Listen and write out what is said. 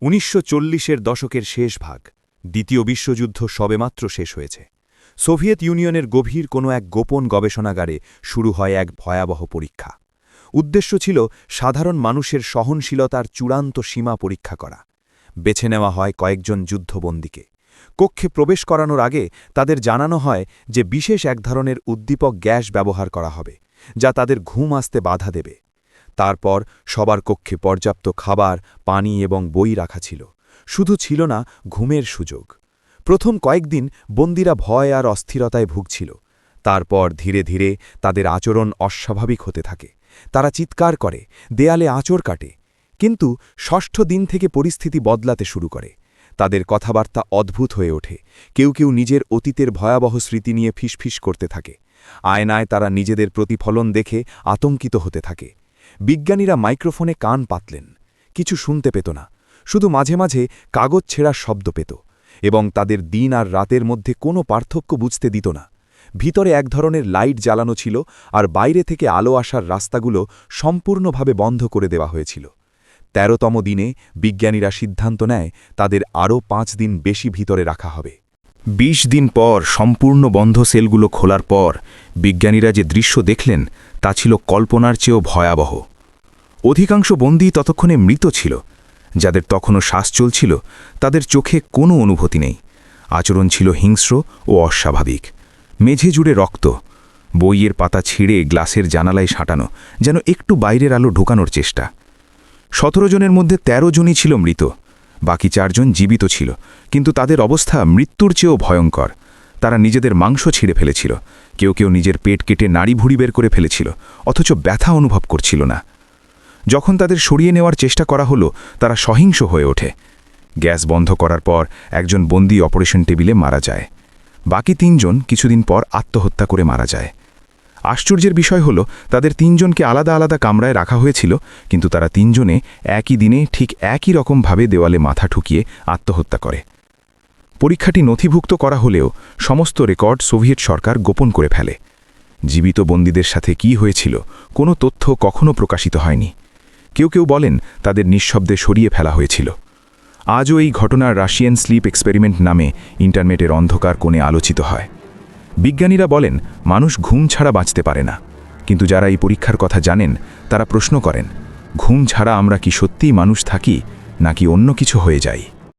১৯৪০-এর দশকের শেষ ভাগ। দ্বিতীয় বিশ্বযুদ্ধ সবেমাত্র শেষ হয়েছে। সোভিয়েত ইউনিয়নের গভীর কোনো এক গোপন গবেষণাগারে শুরু হয় এক ভয়াবহ পরীক্ষা। উদ্দেশ্য ছিল সাধারণ মানুষের সহনশীলতার চূড়ান্ত সীমা পরীক্ষা করা। বেছে নেওয়া হয় কয়েকজন যুদ্ধবন্দীকে। কক্ষে প্রবেশ করানোর আগে তাদের জানানো হয় যে বিশেষ এক ধরনের উদ্দীপক গ্যাস ব্যবহার করা হবে, যা তাদের ঘুম আসতে বাধা দেবে। তারপর সবার কক্ষে পর্যাপ্ত খাবার, পানি এবং বই রাখা ছিল। শুধু ছিল না ঘুমের সুযোগ। প্রথম কয়েকদিন বন্দীরা ভয় আর অস্থিরতায় ভুগছিল। তারপর ধীরে ধীরে তাদের আচরণ অস্বাভাবিক হতে থাকে। তারা চিৎকার করে, দেয়ালে আঁচড় কাটে। কিন্তু ষষ্ঠ দিন থেকে পরিস্থিতি বদলাতে শুরু করে। তাদের কথাবার্তা অদ্ভুত হয়ে ওঠে। কেউ কেউ নিজের অতীতের ভয়াবহ স্মৃতি নিয়ে ফিসফিস করতে থাকে। আয়নায় তারা নিজেদের প্রতিফলন দেখে আতঙ্কিত হতে থাকে। বিজ্ঞানীরা মাইক্রোফোনে কান পাতলেন। কিছু শুনতে পেত না, শুধু মাঝে মাঝে কাগজ ছেঁড়ার শব্দ পেত, এবং তাদের দিন আর রাতের মধ্যে কোনো পার্থক্য বুঝতে দিত না। ভিতরে এক ধরনের লাইট জ্বালানো ছিল, আর বাইরে থেকে আলো আসার রাস্তাগুলো সম্পূর্ণভাবে বন্ধ করে দেওয়া হয়েছিল। ১৩তম দিনে বিজ্ঞানীরা সিদ্ধান্ত নেয় তাদের আরও ৫ দিন বেশি ভিতরে রাখা হবে। ২০ দিন পর সম্পূর্ণ বন্ধ সেলগুলো খোলার পর বিজ্ঞানীরা যে দৃশ্য দেখলেন তা ছিল কল্পনার চেয়েও ভয়াবহ। অধিকাংশ বন্দী ততক্ষণে মৃত ছিল। যাদের তখনও শ্বাস চলছিল তাদের চোখে কোনো অনুভূতি নেই। আচরণ ছিল হিংস্র ও অস্বাভাবিক। মেঝে জুড়ে রক্ত, বইয়ের পাতা ছিঁড়ে গ্লাসের জানালায় সাঁটানো, যেন একটু বাইরের আলো ঢোকানোর চেষ্টা। ১৭ জনের মধ্যে ১৩ জনই ছিল মৃত। বাকি ৪ জন জীবিত ছিল, কিন্তু তাদের অবস্থা মৃত্যুর চেয়েও ভয়ঙ্কর। তারা নিজেদের মাংস ছিঁড়ে ফেলেছিল, কেউ কেউ নিজের পেট কেটে নাড়ি ভুঁড়ি বের করে ফেলেছিল, অথচ ব্যথা অনুভব করছিল না। যখন তাদের সরিয়ে নেওয়ার চেষ্টা করা হলো, তারা সহিংস হয়ে ওঠে। গ্যাস বন্ধ করার পর একজন বন্দী অপারেশন টেবিলে মারা যায়। বাকি ৩ জন কিছুদিন পর আত্মহত্যা করে মারা যায়। আশ্চর্যের বিষয় হল, তাদের ৩ জনকে আলাদা আলাদা কামরায় রাখা হয়েছিল, কিন্তু তারা ৩ জনে একই দিনে ঠিক একই রকমভাবে দেওয়ালে মাথা ঠুকিয়ে আত্মহত্যা করে। পরীক্ষাটি নথিভুক্ত করা হলেও সমস্ত রেকর্ড সোভিয়েত সরকার গোপন করে ফেলে। জীবিত বন্দীদের সাথে কী হয়েছিল কোনো তথ্য কখনো প্রকাশিত হয়নি। কেউ কেউ বলেন তাদের নিঃশব্দে সরিয়ে ফেলা হয়েছিল। আজও এই ঘটনার রাশিয়ান স্লিপ এক্সপেরিমেন্ট নামে ইন্টারনেটের অন্ধকার কোণে আলোচিত হয়। বিজ্ঞানীরা বলেন মানুষ ঘুম ছাড়া বাঁচতে পারে না, কিন্তু যারা এই পরীক্ষার কথা জানেন তারা প্রশ্ন করেন, ঘুম ছাড়া আমরা কি সত্যিই মানুষ থাকি, নাকি অন্য কিছু হয়ে যাই?